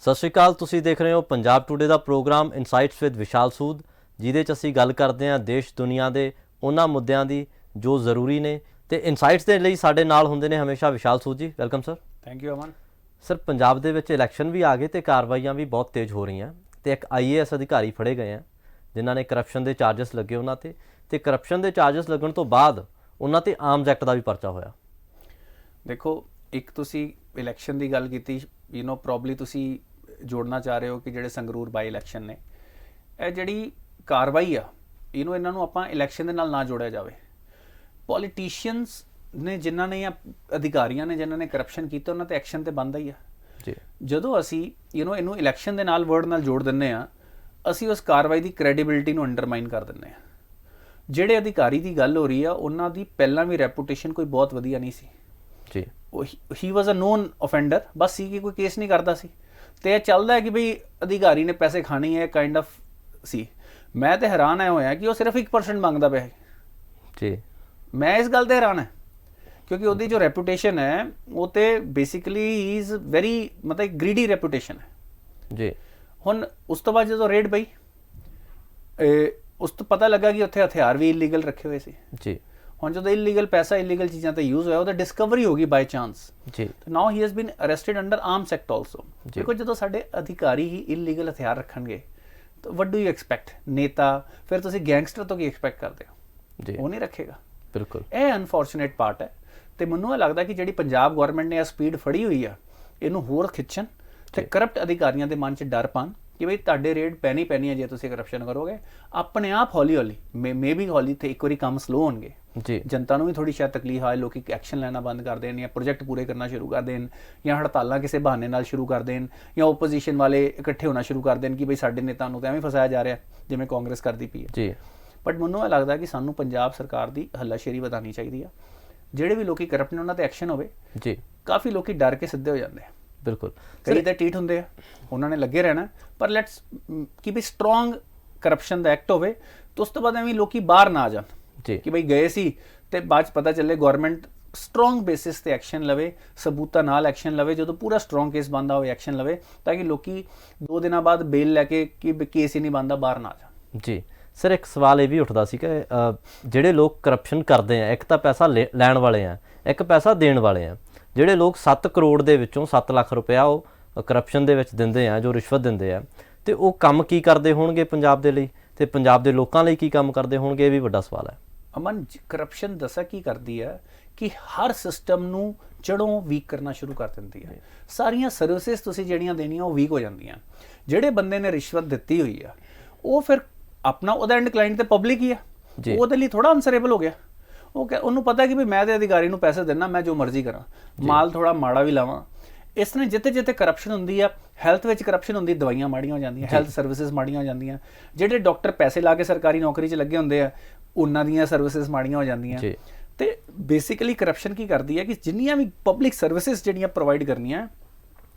ਸਤਿ ਸ਼੍ਰੀ ਅਕਾਲ। ਤੁਸੀਂ ਦੇਖ ਰਹੇ ਹੋ ਪੰਜਾਬ ਟੂਡੇ ਦਾ programme insights with Vishal Sood, ਜਿਹਦੇ 'ਚ ਅਸੀਂ ਗੱਲ ਕਰਦੇ ਹਾਂ ਦੇਸ਼ ਦੁਨੀਆ ਦੇ ਉਹਨਾਂ ਮੁੱਦਿਆਂ ਦੀ ਜੋ ਜ਼ਰੂਰੀ ਨੇ। ਤੇ ਇਨਸਾਈਟਸ ਦੇ ਲਈ ਸਾਡੇ ਨਾਲ ਹੁੰਦੇ ਨੇ ਹਮੇਸ਼ਾ ਵਿਸ਼ਾਲ ਸੂਦ ਜੀ। Welcome sir. Thank you Aman. Sir, Punjab ਦੇ ਵਿੱਚ ਇਲੈਕਸ਼ਨ ਵੀ ਆ ਗਏ ਤੇ ਕਾਰਵਾਈਆਂ ਵੀ ਬਹੁਤ ਤੇਜ਼ ਹੋ ਰਹੀਆਂ ਤੇ ਇੱਕ IAS ਅਧਿਕਾਰੀ ਫੜੇ ਗਏ ਆ ਜਿਨ੍ਹਾਂ ਨੇ ਕਰਪਸ਼ਨ ਦੇ ਚਾਰਜਸ ਲੱਗੇ ਉਹਨਾਂ ਤੇ ਕਰਪਸ਼ਨ ਦੇ ਚਾਰਜਸ ਲੱਗਣ ਤੋਂ ਬਾਅਦ ਉਹਨਾਂ ਤੇ ਆਰਮਸ ਐਕਟ ਦਾ ਵੀ ਪਰਚਾ ਹੋਇਆ। ਦੇਖੋ, ਇੱਕ ਤੁਸੀਂ ਇਲੈਕਸ਼ਨ ਦੀ ਗੱਲ ਕੀਤੀ, ਪ੍ਰੋਬਬਲੀ ਤੁਸੀਂ ਜੋੜਨਾ ਚਾਹ ਰਹੇ ਹੋ ਕਿ ਜਿਹੜੇ ਸੰਗਰੂਰ ਬਾਈ ਇਲੈਕਸ਼ਨ ਨੇ, ਇਹ ਜਿਹੜੀ ਕਾਰਵਾਈ ਆ ਇਹਨਾਂ ਨੂੰ ਆਪਾਂ ਇਲੈਕਸ਼ਨ ਦੇ ਨਾਲ ਨਾ ਜੋੜਿਆ ਜਾਵੇ। ਪੋਲੀਟੀਸ਼ੀਅਨਸ ਨੇ ਜਿਨ੍ਹਾਂ ਨੇ ਜਾਂ ਅਧਿਕਾਰੀਆਂ ਨੇ ਜਿਨ੍ਹਾਂ ਨੇ ਕਰਪਸ਼ਨ ਕੀਤਾ ਉਹਨਾਂ ਤੇ ਐਕਸ਼ਨ ਤੇ ਬਣਦਾ ਹੀ ਆ ਜੀ। ਜਦੋਂ ਅਸੀਂ ਇਹਨੂੰ ਇਲੈਕਸ਼ਨ ਦੇ ਨਾਲ ਵਰਡ ਨਾਲ ਜੋੜ ਦਿੰਦੇ ਆ, ਅਸੀਂ ਉਸ ਕਾਰਵਾਈ ਦੀ ਕ੍ਰੈਡੀਬਿਲਿਟੀ ਨੂੰ ਅੰਡਰਮਾਈਨ ਕਰ ਦਿੰਦੇ ਆ। ਜਿਹੜੇ ਅਧਿਕਾਰੀ ਦੀ ਗੱਲ ਹੋ ਰਹੀ ਆ ਉਹਨਾਂ ਦੀ ਪਹਿਲਾਂ ਵੀ ਰੈਪੂਟੇਸ਼ਨ ਕੋਈ ਬਹੁਤ ਵਧੀਆ ਨਹੀਂ ਸੀ ਜੀ। ਹੀ ਵਾਜ਼ ਅ ਨੋਨ ਅਫੈਂਡਰ, ਬਸ ਸੀ ਕਿ ਕੋਈ ਕੇਸ ਨਹੀਂ ਕਰਦਾ ਸੀ ਤੇ ਇਹ ਚੱਲਦਾ ਹੈ ਕਿ ਬਈ ਅਧਿਕਾਰੀ ਨੇ ਪੈਸੇ ਖਾਣੇ ਹੈ ਕਾਈਂਡ ਆਫ ਸੀ। ਮੈਂ ਤੇ ਹੈਰਾਨ ਆਇਆ ਹੋਇਆ ਕਿ ਉਹ ਸਿਰਫ 1% ਮੰਗਦਾ ਪਿਆ ਜੀ। ਮੈਂ ਇਸ ਗੱਲ ਤੇ ਹੈਰਾਨ ਹੈ ਕਿਉਂਕਿ ਉਹਦੀ ਜੋ ਰੈਪੂਟੇਸ਼ਨ ਹੈ ਉਹ ਤੇ basically he is very greedy reputation ਹੈ ਜੀ। ਹੁਣ ਉਸ ਤੋਂ ਬਾਅਦ ਜਦੋਂ ਰੇਡ ਪਈ, ਉਸ ਤੋਂ ਪਤਾ ਲੱਗਾ ਕਿ ਉੱਥੇ ਹਥਿਆਰ ਵੀ ਇਲੀਗਲ ਰੱਖੇ ਹੋਏ ਸੀ ਜੀ। ਹੁਣ ਜਦੋਂ ਇਲੀਗਲ ਪੈਸਾ ਇਲੀਗਲ ਚੀਜ਼ਾਂ ਤੇ ਯੂਜ਼ ਹੋਇਆ, ਉਹਦਾ ਡਿਸਕਵਰੀ ਹੋ ਗਈ ਬਾਈ ਚਾਂਸ ਜੀ। Now he has been arrested under arms act also. ਦੇਖੋ, ਜਦੋਂ ਸਾਡੇ ਅਧਿਕਾਰੀ ਹੀ ਇਲੀਗਲ ਹਥਿਆਰ ਰੱਖਣਗੇ ਤਾਂ ਵਾਟ ਡੂ ਯੂ ਐਕਸਪੈਕਟ? ਨੇਤਾ ਫਿਰ ਤੁਸੀਂ ਗੈਂਗਸਟਰ ਤੋਂ ਕੀ ਐਕਸਪੈਕਟ ਕਰਦੇ ਹੋ ਜੀ? ਉਹ ਨਹੀਂ ਰੱਖੇਗਾ। ਬਿਲਕੁਲ, ਇਹ ਅਨਫੋਰਚੂਨੇਟ ਪਾਰਟ ਹੈ ਤੇ ਮੈਨੂੰ ਇਹ ਲੱਗਦਾ ਕਿ ਜਿਹੜੀ ਪੰਜਾਬ ਗਵਰਨਮੈਂਟ ਨੇ ਇਹ ਸਪੀਡ ਫੜੀ ਹੋਈ ਆ, ਇਹਨੂੰ ਹੋਰ ਖਿੱਚਣ ਤੇ ਕਰਪਟ ਅਧਿਕਾਰੀਆਂ ਦੇ ਮਨ 'ਚ ਡਰ ਪਾਉਣ ਕਿ ਬਈ ਤੁਹਾਡੇ ਰੇਡ ਪੈਣੀ ਹੈ ਜੇ ਤੁਸੀਂ ਕਰਪਸ਼ਨ ਕਰੋਗੇ। ਆਪਣੇ ਆਪ ਹੌਲੀ ਹੌਲੀ ਮੇ ਵੀ ਹੌਲੀ ਤੇ ਇੱਕ ਵਾਰੀ ਕੰਮ ਸਲੋ ਹੋਣਗੇ ਜੀ। ਜਨਤਾ ਨੂੰ ਵੀ ਥੋੜੀ ਸ਼ਾਇਦ ਤਕਲੀਫ ਆਏ, ਲੋਕੀ ਐਕਸ਼ਨ ਲੈਣਾ ਬੰਦ ਕਰ ਦੇਣ ਜਾਂ ਪ੍ਰੋਜੈਕਟ ਪੂਰੇ ਕਰਨਾ ਸ਼ੁਰੂ ਕਰ ਦੇਣ ਜਾਂ ਹੜਤਾਲਾਂ ਕਿਸੇ ਬਹਾਨੇ ਨਾਲ ਸ਼ੁਰੂ ਕਰ ਦੇਣ ਜਾਂ ਓਪੋਜੀਸ਼ਨ ਵਾਲੇ ਇਕੱਠੇ ਹੋਣਾ ਸ਼ੁਰੂ ਕਰ ਦੇਣ ਕਿ ਬਈ ਸਾਡੇ ਨੇਤਾ ਨੂੰ ਤਾਂ ਐਵੇਂ ਫਸਾਇਆ ਜਾ ਰਿਹਾ ਜਿਵੇਂ ਕਾਂਗਰਸ ਕਰਦੀ ਪਈ ਹੈ ਜੀ। ਬਟ ਮੈਨੂੰ ਇਹ ਲੱਗਦਾ ਕਿ ਸਾਨੂੰ ਪੰਜਾਬ ਸਰਕਾਰ ਦੀ ਹੱਲਾਸ਼ੇਰੀ ਵਧਾਉਣੀ ਚਾਹੀਦੀ ਆ। ਜਿਹੜੇ ਵੀ ਲੋਕੀ ਕਰਪਟ ਨੇ ਉਹਨਾਂ ਤੇ ਐਕਸ਼ਨ ਹੋਵੇ ਜੀ। ਕਾਫੀ ਲੋਕੀ ਡਰ ਕੇ ਸਿੱਧੇ ਹੋ ਜਾਂਦੇ ਆ। ਬਿਲਕੁਲ, ਕਈ ਤਾਂ ਟੀਟ ਹੁੰਦੇ ਆ, ਉਹਨਾਂ ਨੇ ਲੱਗੇ ਰਹਿਣਾ, ਪਰ ਲੈਟਸ ਕਿ ਵੀ ਸਟਰੋਂਗ ਕਰਪਸ਼ਨ ਦਾ ਐਕਟ ਹੋਵੇ ਤੇ ਉਸ ਤੋਂ ਬਾਅਦ ਐਵੇਂ ਲੋਕੀ ਬਾਹਰ ਨਾ ਆ ਜਾਣ ਜੀ ਕਿ ਬਈ ਗਏ ਸੀ ਤੇ ਬਾਅਦ 'ਚ ਪਤਾ ਚੱਲੇ। ਗਵਰਨਮੈਂਟ ਸਟਰੋਂਗ ਬੇਸਿਸ ਤੇ ਐਕਸ਼ਨ ਲਵੇ, ਸਬੂਤਾਂ ਨਾਲ ਐਕਸ਼ਨ ਲਵੇ, ਜਦੋਂ ਪੂਰਾ ਸਟਰੋਂਗ ਕੇਸ ਬਣਦਾ ਹੋਵੇ ਐਕਸ਼ਨ ਲਵੇ ਤਾਂ ਕਿ ਲੋਕੀ 2 ਦਿਨਾਂ ਬਾਅਦ ਬੇਲ ਲੈ ਕੇ ਕਿ ਕੇਸ ਹੀ ਨਹੀਂ ਬਣਦਾ ਬਾਹਰ ਨਾ ਆ ਜਾਣ ਜੀ। ਸਰ, ਇੱਕ ਸਵਾਲ ਇਹ ਵੀ ਉੱਠਦਾ ਸੀ ਕਿ ਜਿਹੜੇ ਲੋਕ ਕਰਪਸ਼ਨ ਕਰਦੇ ਆ, ਇੱਕ ਤਾਂ ਪੈਸਾ ਲੈਣ ਵਾਲੇ ਆ, ਇੱਕ ਪੈਸਾ ਦੇਣ ਵਾਲੇ ਆ। ਜਿਹੜੇ ਲੋਕ 7 ਕਰੋੜ ਦੇ ਵਿੱਚੋਂ 7 ਲੱਖ ਰੁਪਇਆ ਉਹ ਕਰਪਸ਼ਨ ਦੇ ਵਿੱਚ ਦਿੰਦੇ ਆ, ਜੋ ਰਿਸ਼ਵਤ ਦਿੰਦੇ ਆ, ਤੇ ਉਹ ਕੰਮ ਕੀ ਕਰਦੇ ਹੋਣਗੇ ਪੰਜਾਬ ਦੇ ਲਈ ਤੇ ਪੰਜਾਬ ਦੇ ਲੋਕਾਂ ਲਈ ਕੀ ਕੰਮ ਕਰਦੇ ਹੋਣਗੇ? ਇਹ ਵੀ ਵੱਡਾ ਸਵਾਲ ਹੈ। ਅਮਨ, ਕਰਪਸ਼ਨ ਦੱਸਾਂ ਕੀ ਕਰਦੀ ਹੈ ਕਿ ਹਰ ਸਿਸਟਮ ਨੂੰ ਜੜੋਂ ਵੀਕ ਕਰਨਾ ਸ਼ੁਰੂ ਕਰ ਦਿੰਦੀ ਹੈ। ਸਾਰੀਆਂ ਸਰਵਿਸਿਜ਼ ਤੁਸੀਂ ਜਿਹੜੀਆਂ ਦੇਣੀਆਂ ਉਹ ਵੀਕ ਹੋ ਜਾਂਦੀਆਂ। ਜਿਹੜੇ ਬੰਦੇ ਨੇ ਰਿਸ਼ਵਤ ਦਿੱਤੀ ਹੋਈ ਆ ਉਹ ਫਿਰ ਆਪਣਾ ਉਹਦਾ ਐਂਡ ਕਲਾਇੰਟ ਤੇ ਪਬਲਿਕ ਹੀ ਆ, ਉਹਦੇ ਲਈ ਥੋੜਾ ਅਨਸਰੇਬਲ ਹੋ ਗਿਆ। ਉਹਨੂੰ ਪਤਾ ਕਿ ਵੀ ਮੈਂ ਤੇ ਅਧਿਕਾਰੀ ਨੂੰ ਪੈਸੇ ਦੇਣਾ, ਮੈਂ ਜੋ ਮਰਜ਼ੀ ਕਰਾਂ, ਮਾਲ ਥੋੜਾ ਮਾੜਾ ਵੀ ਲਾਵਾਂ। ਇਸ ਤਰ੍ਹਾਂ ਜਿੱਥੇ ਜਿੱਥੇ ਕਰਪਸ਼ਨ ਹੁੰਦੀ ਆ, ਹੈਲਥ ਵਿੱਚ ਕਰਪਸ਼ਨ ਹੁੰਦੀ, ਦਵਾਈਆਂ ਮਾੜੀਆਂ ਹੋ ਜਾਂਦੀਆਂ, ਹੈਲਥ ਸਰਵਿਸਿਜ਼ ਮਾੜੀਆਂ ਹੋ ਜਾਂਦੀਆਂ। ਜਿਹੜੇ ਡਾਕਟਰ ਪੈਸੇ ਲਾ ਕੇ ਸਰਕਾਰੀ ਨੌਕਰੀ 'ਚ ਲੱਗੇ ਹੁੰਦੇ ਆ, ਉਹਨਾਂ ਦੀਆਂ ਸਰਵਿਸਿਜ਼ ਮਾੜੀਆਂ ਹੋ ਜਾਂਦੀਆਂ। ਤੇ ਬੇਸਿਕਲੀ ਕਰਪਸ਼ਨ ਕੀ ਕਰਦੀ ਹੈ ਕਿ ਜਿੰਨੀਆਂ ਵੀ ਪਬਲਿਕ ਸਰਵਿਸਿਜ਼ ਜਿਹੜੀਆਂ ਪ੍ਰੋਵਾਈਡ ਕਰਨੀਆਂ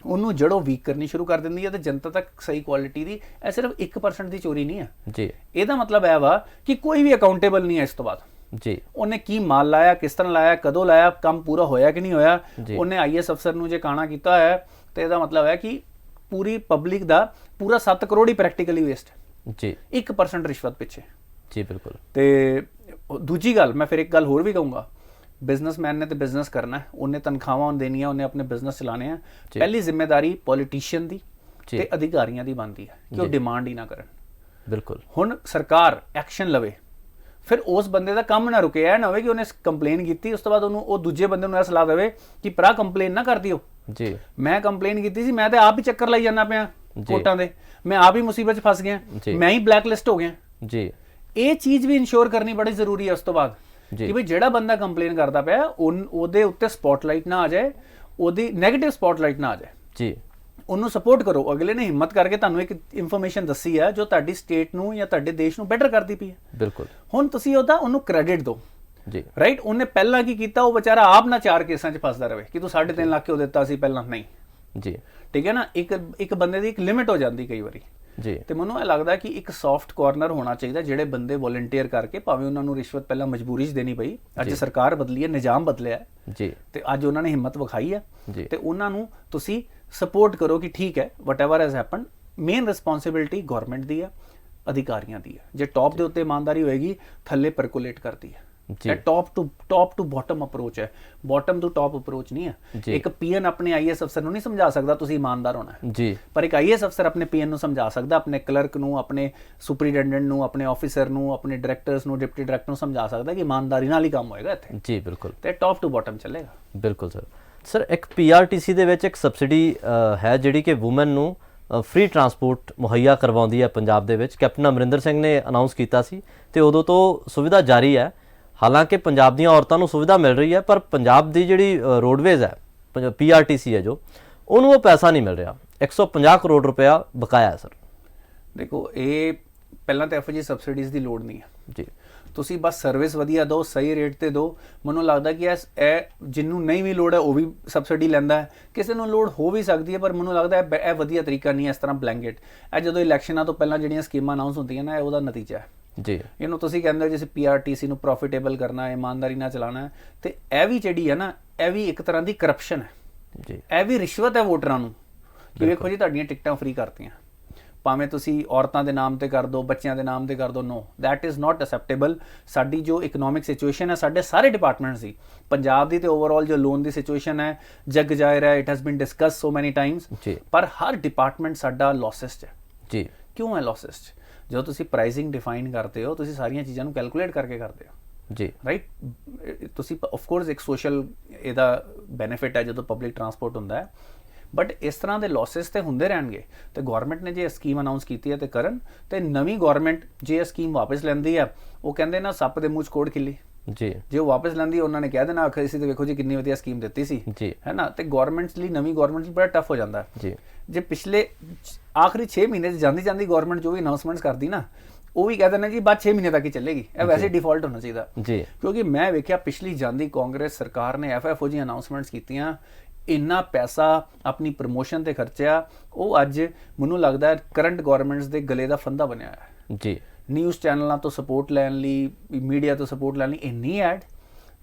ਉਹਨੂੰ ਜੜੋਂ ਵੀਕ ਕਰਨੀ ਸ਼ੁਰੂ ਕਰ ਦਿੰਦੀ ਹੈ ਤੇ ਜਨਤਾ ਤੱਕ ਸਹੀ ਕੁਆਲਿਟੀ ਦੀ। ਇਹ ਸਿਰਫ 1% ਦੀ ਚੋਰੀ ਨਹੀਂ ਹੈ ਜੀ। ਇਹਦਾ ਮਤਲਬ ਇਹ ਵਾ ਕਿ ਕੋਈ ਵੀ ਅਕਾਊਂਟੇਬਲ ਨਹੀਂ ਹੈ ਇਸ ਤੋਂ ਬਾਅਦ ਜੀ। ਉਹਨੇ ਕੀ ਮਾਲ ਲਾਇਆ, ਕਿਸ ਤਰ੍ਹਾਂ ਲਾਇਆ, ਕਦੋਂ ਲਾਇਆ, ਕੰਮ ਪੂਰਾ ਹੋਇਆ ਕਿ ਨਹੀਂ ਹੋਇਆ। ਉਹਨੇ IAS ਅਫਸਰ ਨੂੰ ਜੇ ਕਾਣਾ ਕੀਤਾ ਹੈ ਤੇ ਇਹਦਾ ਮਤਲਬ ਹੈ ਕਿ ਪੂਰੀ ਪਬਲਿਕ ਦਾ ਪੂਰਾ 7 ਕਰੋੜ ਹੀ ਪ੍ਰੈਕਟੀਕਲੀ ਵੇਸਟ ਜੀ 1% ਰਿਸ਼ਵਤ ਪਿੱਛੇ ਜੀ। ਬਿਲਕੁਲ। ਤੇ ਦੂਜੀ ਗੱਲ, ਮੈਂ ਫਿਰ ਇੱਕ ਗੱਲ ਹੋਰ ਵੀ ਕਹੂੰਗਾ, ਬਿਜ਼ਨਸਮੈਨ ਨੇ ਤੇ ਬਿਜ਼ਨਸ ਕਰਨਾ ਹੈ, ਉਹਨੇ ਤਨਖਾਹਾਂ ਦੇਣੀਆਂ, ਉਹਨੇ ਆਪਣੇ ਬਿਜ਼ਨਸ ਚਲਾਣੇ ਆ। ਪਹਿਲੀ ਜ਼ਿੰਮੇਵਾਰੀ ਪੋਲੀਟੀਸ਼ੀਅਨ ਦੀ ਤੇ ਅਧਿਕਾਰੀਆਂ ਦੀ ਬਣਦੀ ਹੈ ਕਿ ਉਹ ਡਿਮਾਂਡ ਹੀ ਨਾ ਕਰਨ। ਬਿਲਕੁਲ। ਹੁਣ ਸਰਕਾਰ ਐਕਸ਼ਨ ਲਵੇ, ਫਿਰ ਉਸ ਬੰਦੇ ਦਾ ਕੰਮ ਨਾ ਰੁਕੇ। ਇਹ ਨਾ ਹੋਵੇ ਕਿ ਉਹਨੇ ਕੰਪਲੇਨ ਕੀਤੀ, ਉਸ ਤੋਂ ਬਾਅਦ ਉਹਨੂੰ ਉਹ ਦੂਜੇ ਬੰਦੇ ਨੂੰ ਇਹ ਸਲਾਹ ਦੇਵੇ ਕਿ ਭਰਾ ਕੰਪਲੇਨ ਨਾ ਕਰਦੀ ਹੋ ਜੀ। ਮੈਂ ਕੰਪਲੇਨ ਕੀਤੀ ਸੀ, ਮੈਂ ਤੇ ਆਪ ਹੀ ਚੱਕਰ ਲਾਈ ਜਾਂਦਾ ਪਿਆ ਕੋਰਟਾਂ ਦੇ, ਮੈਂ ਆਪ ਹੀ ਮੁਸੀਬਤ 'ਚ ਫਸ ਗਿਆ, ਮੈਂ ਹੀ ਬਲੈਕ ਲਿਸਟ ਹੋ ਗਿਆ ਜੀ। ਇਹ ਚੀਜ਼ ਵੀ ਇਨਸ਼ੋਰ ਕਰਨੀ ਬੜੀ ਜ਼ਰੂਰੀ ਹੈ ਉਸ ਤੋਂ ਬਾਅਦ ਕਿ ਬਈ ਜਿਹੜਾ ਬੰਦਾ ਕੰਪਲੇਨ ਕਰਦਾ ਪਿਆ ਉਹਦੇ ਉੱਤੇ ਸਪੌਟਲਾਈਟ ਨਾ ਆ ਜਾਏ, ਉਹਦੀ ਨੈਗੇਟਿਵ ਸਪੌਟਲਾਈਟ ਨਾ ਆ ਜਾਏ ਜੀ। ਉਹਨੂੰ ਸਪੋਰਟ ਕਰੋ। ਅਗਲੇ ਨੇ ਹਿੰਮਤ ਕਰਕੇ ਤੁਹਾਨੂੰ ਇੱਕ ਇਨਫੋਰਮੇਸ਼ਨ ਦੱਸੀ ਹੈ ਜੋ ਤੁਹਾਡੀ ਸਟੇਟ ਨੂੰ ਜਾਂ ਤੁਹਾਡੇ ਦੇਸ਼ ਨੂੰ ਬੈਟਰ ਕਰਦੀ ਪਈ ਹੈ। ਬਿਲਕੁਲ। ਹੁਣ ਤੁਸੀਂ ਉਹਨੂੰ ਕ੍ਰੈਡਿਟ ਦਿਓ ਜੀ। ਰਾਈਟ। ਉਹਨੇ ਪਹਿਲਾਂ ਕੀ ਕੀਤਾ, ਉਹ ਵਿਚਾਰਾ ਆਪ ਨਾ 4 ਕੇਸਾਂ 'ਚ ਫਸਦਾ ਰਹੇ ਕਿ ਤੂੰ 3.5 ਲੱਖ ਕਿਉਂ ਦਿੱਤਾ ਸੀ ਪਹਿਲਾਂ। ਨਹੀਂ ਜੀ, ਠੀਕ ਹੈ ਨਾ। ਇੱਕ ਬੰਦੇ ਦੀ ਇੱਕ ਲਿਮਿਟ ਹੋ ਜਾਂਦੀ ਕਈ ਵਾਰੀ ਜੀ ਤੇ ਮੈਨੂੰ ਇਹ ਲੱਗਦਾ ਕਿ ਇੱਕ ਸੌਫਟ ਕਾਰਨਰ ਹੋਣਾ ਚਾਹੀਦਾ, ਜਿਹੜੇ ਬੰਦੇ ਵੋਲੰਟੀਅਰ ਕਰਕੇ, ਭਾਵੇਂ ਉਹਨਾਂ ਨੂੰ ਰਿਸ਼ਵਤ ਪਹਿਲਾਂ ਮਜਬੂਰੀ 'ਚ ਦੇਣੀ ਪਈ, ਅੱਜ ਸਰਕਾਰ ਬਦਲੀ ਹੈ, ਨਿਜ਼ਾਮ ਬਦਲਿਆ ਹੈ ਜੀ, ਤੇ ਅੱਜ ਉਹਨਾਂ ਨੇ ਹਿੰਮਤ ਵਿਖਾਈ ਹੈ, ਜੀ ਤੇ ਉਹਨਾਂ ਨੂੰ ਤੁਸੀਂ ਸਪੋਰਟ ਕਰੋ ਕਿ ਠੀਕ ਹੈ whatever has happen, main responsibility government ਦੀ ਹੈ, ਅਧਿਕਾਰੀਆਂ ਦੀ ਹੈ। ਜੇ ਟੌਪ ਦੇ ਉੱਤੇ ਇਮਾਨਦਾਰੀ ਹੋਏਗੀ, ਥੱਲੇ ਪਰਕੋਲੇਟ ਕਰਦੀ ਹੈ। ਜੀ ਇਹ ਟੌਪ ਟੂ ਬਾਟਮ ਅਪਰੋਚ ਹੈ, ਬਾਟਮ ਟੂ ਟੌਪ ਅਪਰੋਚ ਨਹੀਂ ਹੈ। ਇੱਕ ਪੀਐਨ ਆਪਣੇ ਆਈਐਸ ਅਫਸਰ ਨੂੰ ਨਹੀਂ ਸਮਝਾ ਸਕਦਾ ਤੁਸੀਂ ਇਮਾਨਦਾਰ ਹੋਣਾ ਹੈ, ਜੀ ਪਰ ਇੱਕ ਆਈਐਸ ਅਫਸਰ ਆਪਣੇ ਪੀਐਨ ਨੂੰ ਸਮਝਾ ਸਕਦਾ, ਆਪਣੇ ਕਲਰਕ ਨੂੰ, ਆਪਣੇ ਸੁਪਰੀਡੈਂਡੈਂਟ ਨੂੰ, ਆਪਣੇ ਆਫੀਸਰ ਨੂੰ, ਆਪਣੇ ਡਾਇਰੈਕਟਰਸ ਨੂੰ, ਡਿਪਟੀ ਡਾਇਰੈਕਟਰ ਨੂੰ ਸਮਝਾ ਸਕਦਾ ਕਿ ਇਮਾਨਦਾਰੀ ਨਾਲ ਹੀ ਕੰਮ ਹੋਏਗਾ ਇੱਥੇ, ਜੀ ਬਿਲਕੁਲ ਤੇ ਟੌਪ ਟੂ ਬਾਟਮ ਚੱਲੇਗਾ। ਬਿਲਕੁਲ ਸਰ ਇੱਕ ਪੀਆਰਟੀਸੀ ਦੇ ਵਿੱਚ ਇੱਕ ਸਬਸਿਡੀ ਹੈ ਜਿਹੜੀ ਕਿ ਔਮਨ ਨੂੰ ਫ੍ਰੀ ਟਰਾਂਸਪੋਰਟ ਮੁਹੱਈਆ ਕਰਵਾਉਂਦੀ ਹੈ ਪੰਜਾਬ ਦੇ ਵਿੱਚ। ਕੈਪਟਨ ਅਮਰਿੰਦਰ ਸਿੰਘ ਨੇ ਅਨਾਉਂਸ ਕੀਤਾ ਸੀ ਤੇ ਉਦੋਂ ਤੋਂ ਸੁਵਿਧਾ ਜਾਰੀ ਹੈ। ਹਾਲਾਂਕਿ ਪੰਜਾਬ ਦੀਆਂ ਔਰਤਾਂ ਨੂੰ ਸੁਵਿਧਾ ਮਿਲ ਰਹੀ ਹੈ, ਪਰ ਪੰਜਾਬ ਦੀ ਜਿਹੜੀ ਰੋਡਵੇਜ਼ ਹੈ, ਪੀਆਰਟੀਸੀ ਹੈ ਜੋ, ਉਹਨੂੰ ਉਹ ਪੈਸਾ ਨਹੀਂ ਮਿਲ ਰਿਹਾ। 150 ਕਰੋੜ ਰੁਪਇਆ ਬਕਾਇਆ ਹੈ ਸਰ। ਦੇਖੋ ਇਹ ਪਹਿਲਾਂ ਤਾਂ ਇਹੋ ਜਿਹੀ ਸਬਸਿਡੀਜ਼ ਦੀ ਲੋੜ ਨਹੀਂ ਹੈ ਜੀ, ਤੁਸੀਂ ਬਸ ਸਰਵਿਸ ਵਧੀਆ ਦਿਓ, ਸਹੀ ਰੇਟ ਤੇ ਦਿਓ। ਮੈਨੂੰ ਲੱਗਦਾ ਕਿ ਇਹ ਜਿਹਨੂੰ ਨਹੀਂ ਵੀ ਲੋੜ ਹੈ ਉਹ ਵੀ ਸਬਸਿਡੀ ਲੈਂਦਾ ਹੈ, ਕਿਸੇ ਨੂੰ ਲੋੜ ਹੋ ਵੀ ਸਕਦੀ ਹੈ, ਪਰ ਮੈਨੂੰ ਲੱਗਦਾ ਇਹ ਵਧੀਆ ਤਰੀਕਾ ਨਹੀਂ ਹੈ ਇਸ ਤਰ੍ਹਾਂ ਬਲੈਂਕਟ। ਇਹ ਜਦੋਂ ਇਲੈਕਸ਼ਨਾਂ ਤੋਂ ਪਹਿਲਾਂ ਜਿਹੜੀਆਂ ਸਕੀਮਾਂ ਅਨਾਉਂਸ ਹੁੰਦੀਆਂ ਨਾ, ਇਹ ਉਹਦਾ ਨਤੀਜਾ ਹੈ ਜੀ। ਇਹਨੂੰ ਤੁਸੀਂ ਕਹਿੰਦੇ ਹੋ ਜਿਵੇਂ ਪੀਆਰਟੀਸੀ ਨੂੰ ਪ੍ਰੋਫਿਟੇਬਲ ਕਰਨਾ ਹੈ, ਇਮਾਨਦਾਰੀ ਨਾਲ ਚਲਾਉਣਾ ਹੈ, ਤੇ ਇਹ ਵੀ ਜਿਹੜੀ ਹੈ ਨਾ, ਇਹ ਵੀ ਇੱਕ ਤਰ੍ਹਾਂ ਦੀ ਕਰਪਸ਼ਨ ਹੈ ਜੀ, ਇਹ ਵੀ ਰਿਸ਼ਵਤ ਹੈ ਵੋਟਰਾਂ ਨੂੰ, ਕਿ ਵੇਖੋ ਜੀ ਤੁਹਾਡੀਆਂ ਟਿਕਟਾਂ ਫ੍ਰੀ ਕਰਤੀਆਂ, ਭਾਵੇਂ ਤੁਸੀਂ ਔਰਤਾਂ ਦੇ ਨਾਮ ਤੇ ਕਰ ਦਿਓ, ਬੱਚਿਆਂ ਦੇ ਨਾਮ ਤੇ ਕਰ ਦਿਓ। ਨੋ, ਦੈਟ ਇਜ਼ ਨਾਟ ਅਸੈਪਟੇਬਲ। ਸਾਡੀ ਜੋ ਇਕਨੋਮਿਕ ਸਿਚੁਏਸ਼ਨ ਹੈ, ਸਾਡੇ ਸਾਰੇ ਡਿਪਾਰਟਮੈਂਟਸ ਦੀ, ਪੰਜਾਬ ਦੀ ਤੇ ਓਵਰਆਲ ਜੋ ਲੋਨ ਦੀ ਸਿਚੁਏਸ਼ਨ ਹੈ, ਜਗ ਜਾਹਿਰ ਹੈ, ਇਟ ਹੈਜ਼ ਬੀਨ ਡਿਸਕਸ ਸੋ ਮੈਨੀ ਟਾਈਮਸ, ਪਰ ਹਰ ਡਿਪਾਰਟਮੈਂਟ ਸਾਡਾ ਲੌਸਸ 'ਚ ਹੈ ਜੀ। ਕਿਉਂ ਹੈ ਲੌਸਸ 'ਚ? ਜਦੋਂ ਤੁਸੀਂ ਪ੍ਰਾਈਸਿੰਗ ਡਿਫਾਈਨ ਕਰਦੇ ਹੋ, ਤੁਸੀਂ ਸਾਰੀਆਂ ਚੀਜ਼ਾਂ ਨੂੰ ਕੈਲਕੂਲੇਟ ਕਰਕੇ ਕਰਦੇ ਹੋ ਜੀ, ਰਾਈਟ। ਤੁਸੀਂ ਆਫ ਕੋਰਸ ਇੱਕ ਸੋਸ਼ਲ ਇਹਦਾ ਬੈਨੀਫਿਟ ਹੈ ਜਦੋਂ ਪਬਲਿਕ ਟਰਾਂਸਪੋਰਟ ਹੁੰਦਾ ਹੈ, ਬਟ ਇਸ ਤਰ੍ਹਾਂ ਦੇ ਲੌਸਸ ਤੇ ਹੁੰਦੇ ਰਹਿਣਗੇ। ਤੇ ਗਵਰਨਮੈਂਟ ਨੇ ਜੇ ਇਹ ਸਕੀਮ ਅਨਾਉਂਸ ਕੀਤੀ ਹੈ ਤੇ ਕਰਨ, ਤੇ ਨਵੀਂ ਗਵਰਨਮੈਂਟ ਜੇ ਇਹ ਸਕੀਮ ਵਾਪਸ ਲੈਂਦੀ ਹੈ, ਉਹ ਕਹਿੰਦੇ ਨਾ ਸੱਪ ਦੇ ਮੂੰਹ 'ਚ ਕੋੜ ਖਿੱਲੀ ਜੀ, ਜੇ ਉਹ ਵਾਪਸ ਲੈਂਦੀ ਉਹਨਾਂ ਨੇ ਕਹਿ ਦੇਣਾ ਆਖਰ ਅਸੀਂ ਤੇ ਵੇਖੋ ਜੀ ਕਿੰਨੀ ਵਧੀਆ ਸਕੀਮ ਦਿੱਤੀ ਸੀ, ਜੀ ਹੈ ਨਾ। ਤੇ ਗਵਰਨਮੈਂਟਸ ਲਈ, ਨਵੀਂ ਗਵਰਨਮੈਂਟ ਲਈ ਬੜਾ ਟਫ ਹੋ ਜਾਂਦਾ ਜੀ। ਜੇ ਪਿਛਲੇ ਆਖਰੀ 6 ਮਹੀਨੇ 'ਚ ਜਾਂਦੀ ਗਵਰਨਮੈਂਟ ਜੋ ਵੀ ਅਨਾਉਂਸਮੈਂਟਸ ਕਰਦੀ ਨਾ, ਉਹ ਵੀ ਕਹਿ ਦੇਣਾ ਜੀ ਬਾਅਦ 6 ਮਹੀਨੇ ਤੱਕ ਹੀ ਚੱਲੇਗੀ। ਇਹ ਵੈਸੇ ਡਿਫਾਲਟ ਹੋਣਾ ਚਾਹੀਦਾ ਜੀ, ਕਿਉਂਕਿ ਮੈਂ ਵੇਖਿਆ ਪਿਛਲੀ ਜਾਂਦੀ ਕਾਂਗਰਸ ਸਰਕਾਰ ਨੇ ਐਫਐਫਓ ਜੀ ਅਨਾਉਂਸਮੈਂਟਸ ਕੀਤੀਆਂ, ਇੰਨਾ ਪੈਸਾ ਆਪਣੀ ਪ੍ਰਮੋਸ਼ਨ ਤੇ ਖਰਚਿਆ, ਉਹ ਅੱਜ ਮੈਨੂੰ ਲੱਗਦਾ ਕਰੰਟ ਗਵਰਨਮੈਂਟਸ ਦੇ ਗਲੇ ਦਾ ਫੰਦਾ ਬਣਿਆ ਹੈ ਜੀ। ਨਿਊਜ਼ ਚੈਨਲਾਂ ਤੋਂ ਸਪੋਰਟ ਲੈਣ ਲਈ, ਮੀਡੀਆ ਤੋਂ ਸਪੋਰਟ ਲੈਣ ਲਈ ਇੰਨੀ ad,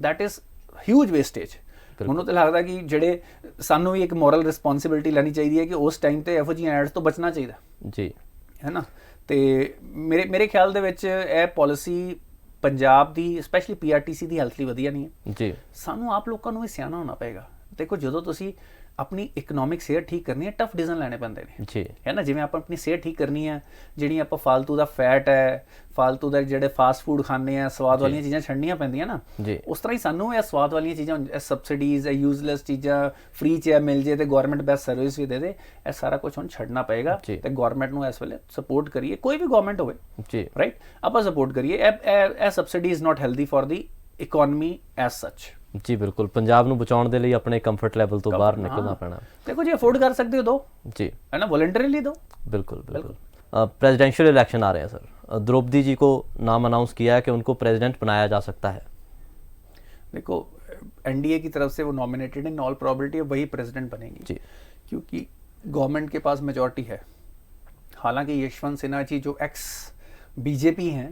that is huge wastage. ਮੈਨੂੰ ਤਾਂ ਲੱਗਦਾ ਕਿ ਜਿਹੜੇ ਸਾਨੂੰ ਵੀ ਇੱਕ ਮੋਰਲ ਰਿਸਪੌਂਸਿਬਿਲਿਟੀ ਲੈਣੀ ਚਾਹੀਦੀ ਹੈ ਕਿ ਉਸ ਟਾਈਮ ਤੇ ਇਹੋ ਜਿਹੀਆਂ ਐਡਸ ਤੋਂ ਬਚਣਾ ਚਾਹੀਦਾ ਜੀ, ਹੈ ਨਾ। ਤੇ ਮੇਰੇ ਖਿਆਲ ਦੇ ਵਿੱਚ ਇਹ ਪਾਲਿਸੀ ਪੰਜਾਬ ਦੀ, ਸਪੈਸ਼ਲੀ ਪੀਆਰਟੀਸੀ ਦੀ ਹੈਲਥ ਲਈ ਵਧੀਆ ਨਹੀਂ ਹੈ ਜੀ। ਸਾਨੂੰ ਆਪ ਲੋਕਾਂ ਨੂੰ ਵੀ ਸਿਆਣਾ ਹੋਣਾ ਪਏਗਾ। ਦੇਖੋ ਜਦੋਂ ਤੁਸੀਂ ਆਪਣੀ ਇਕਨੋਮਿਕ ਸਿਹਤ ਠੀਕ ਕਰਨੀ ਹੈ, ਟਫ ਡਿਸੀਜਨ ਲੈਣੇ ਪੈਂਦੇ ਨੇ ਜੀ, ਹੈ ਨਾ। ਜਿਵੇਂ ਆਪਾਂ ਆਪਣੀ ਸਿਹਤ ਠੀਕ ਕਰਨੀ ਹੈ, ਜਿਹੜੀ ਆਪਾਂ ਫਾਲਤੂ ਦਾ ਫੈਟ ਹੈ, ਫਾਲਤੂ ਦਾ ਜਿਹੜੇ ਫਾਸਟ ਫੂਡ ਖਾਂਦੇ ਆ, ਸਵਾਦ ਵਾਲੀਆਂ ਚੀਜ਼ਾਂ ਛੱਡਣੀਆਂ ਪੈਂਦੀਆਂ ਨਾ, ਉਸ ਤਰ੍ਹਾਂ ਹੀ ਸਾਨੂੰ ਇਹ ਸਵਾਦ ਵਾਲੀਆਂ ਚੀਜ਼ਾਂ, ਇਹ ਸਬਸਿਡੀਜ਼, ਇਹ ਯੂਜ਼ਲੈਸ ਚੀਜ਼ਾਂ ਫ੍ਰੀ 'ਚ ਮਿਲ ਜੇ ਤੇ ਗਵਰਨਮੈਂਟ ਬੈਸਟ ਸਰਵਿਸ ਵੀ ਦੇ ਦੇ, ਇਹ ਸਾਰਾ ਕੁਝ ਹੁਣ ਛੱਡਣਾ ਪਏਗਾ। ਤੇ ਗਵਰਨਮੈਂਟ ਨੂੰ ਇਸ ਵੇਲੇ ਸਪੋਰਟ ਕਰੀਏ, ਕੋਈ ਵੀ ਗਵਰਨਮੈਂਟ ਹੋਵੇ ਜੀ, ਰਾਈਟ, ਆਪਾਂ ਸਪੋਰਟ ਕਰੀਏ। ਇਹ subsidy is not healthy for the economy as ਸੱਚ। ਜੀ ਬਿਲਕੁਲ, ਪੰਜਾਬ ਨੂੰ ਬਚਾਉਣ ਦੇ ਲਈ ਆਪਣੇ ਕੰਫਰਟ ਲੈਵਲ ਤੋਂ ਬਾਹਰ ਨਿਕਲਣਾ ਪੈਣਾ। ਦੇਖੋ ਜੇ ਅਫੋਰਡ ਕਰ ਸਕਦੇ ਹੋ ਦੋ ਜੀ, है ना, वॉलंटरीली दो। बिल्कुल बिल्कुल। प्रेसिडेंशियल इलेक्शन आ रहे हैं सर, द्रौपदी जी को नाम अनाउंस किया है कि उनको प्रेसिडेंट बनाया जा सकता है। देखो एनडीए की तरफ से वो नॉमिनेटेड, इन ऑल प्रोबेबिलिटी वही प्रेसिडेंट बनेंगी जी, क्योंकि गवर्नमेंट के पास मेजॉरिटी है। हालांकि यशवंत सिन्हा जी जो एक्स बीजेपी हैं,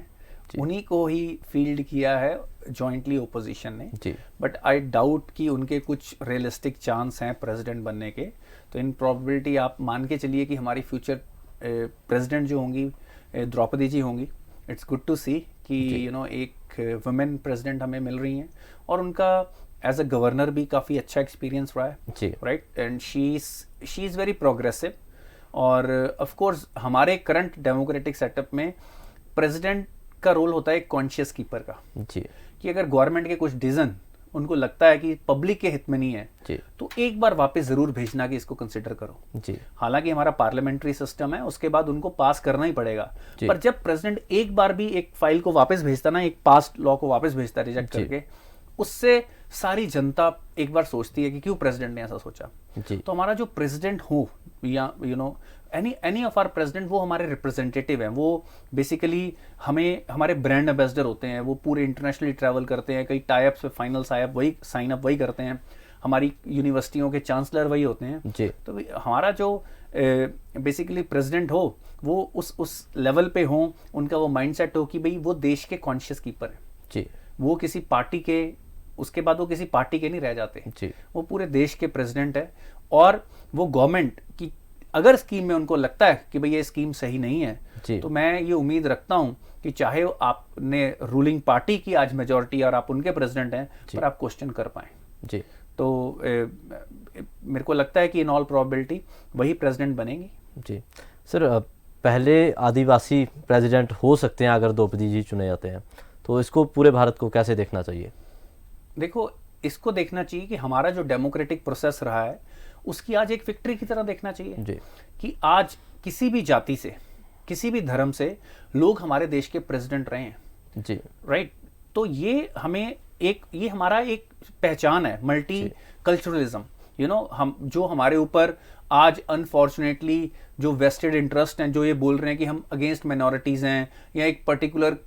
उन्हीं को ही फील्ड किया है जॉइंटली ओपोजिशन ने जी, बट आई डाउट कि उनके कुछ रियलिस्टिक चांस हैं प्रेसिडेंट बनने के। तो इन प्रोबेबिलिटी आप मान के चलिए कि हमारी फ्यूचर प्रेसिडेंट जो होंगी द्रौपदी जी होंगी। इट्स गुड टू सी कि यू नो एक वुमेन प्रेसिडेंट हमें मिल रही हैं, और उनका एज अ गवर्नर भी काफ़ी अच्छा एक्सपीरियंस रहा है, right, and she is very progressive. और ऑफ कोर्स हमारे करंट डेमोक्रेटिक सेटअप में प्रेसिडेंट का रोल होता है एक कॉन्शियस कीपर का जी, कि अगर गवर्नमेंट के कुछ डिसीजन उनको लगता है कि पब्लिक के हित में नहीं है जी, तो एक बार वापस जरूर भेजना कि इसको कंसिडर करो जी। हालांकि हमारा पार्लियामेंट्री सिस्टम है, उसके बाद उनको पास करना ही पड़ेगा, पर जब प्रेसिडेंट एक बार भी एक फाइल को वापस भेजता ना, एक पास लॉ को वापस भेजता रिजेक्ट करके, उससे सारी जनता एक बार सोचती है कि क्यों प्रेसिडेंट ने ऐसा सोचा जी। तो हमारा जो प्रेसिडेंट हो या you know any of our president, वो हमारे रिप्रेजेंटेटिव हैं, वो बेसिकली हमें हमारे ब्रांड एम्बेसडर होते हैं, वो पूरे इंटरनेशनली ट्रैवल करते हैं, कई टाई अप्स पे फाइनल साइन अप वही करते हैं, हमारी यूनिवर्सिटियों के चांसलर वही होते हैं। जी। तो हमारा जो बेसिकली प्रेसिडेंट हो वो उस लेवल पे हो, उनका वो माइंडसेट हो कि भाई वो देश के कॉन्शियस कीपर है जी। वो किसी पार्टी के, उसके बाद वो किसी पार्टी के नहीं रह जाते जी। वो पूरे देश के प्रेसिडेंट है। और वो गवर्नमेंट की अगर स्कीम में उनको लगता है कि भाई ये स्कीम सही नहीं है जी। तो मैं ये उम्मीद रखता हूं कि चाहे आपने रूलिंग पार्टी की आज मेजॉरिटी और आप उनके प्रेसिडेंट हैं पर आप क्वेश्चन कर पाए। जी। तो मेरे को लगता है कि इन ऑल प्रोबेबिलिटी वही प्रेसिडेंट बनेंगी। जी सर, पहले आदिवासी प्रेसिडेंट हो सकते हैं अगर द्रौपदी जी चुने जाते हैं, तो इसको पूरे भारत को कैसे देखना चाहिए? देखो, इसको देखना चाहिए कि हमारा जो डेमोक्रेटिक प्रोसेस रहा है उसकी आज एक विक्ट्री की तरह देखना चाहिए जी। कि आज किसी भी जाति से, किसी भी धर्म से लोग हमारे देश के प्रेसिडेंट रहे हैं। जी। राइट। तो ये हमें ये हमारा एक पहचान है, मल्टी कल्चरलिज्म। हम जो हमारे ऊपर आज अनफॉर्चुनेटली जो वेस्टेड इंटरेस्ट हैं, जो ये बोल रहे हैं कि हम अगेंस्ट माइनॉरिटीज हैं या एक पर्टिकुलर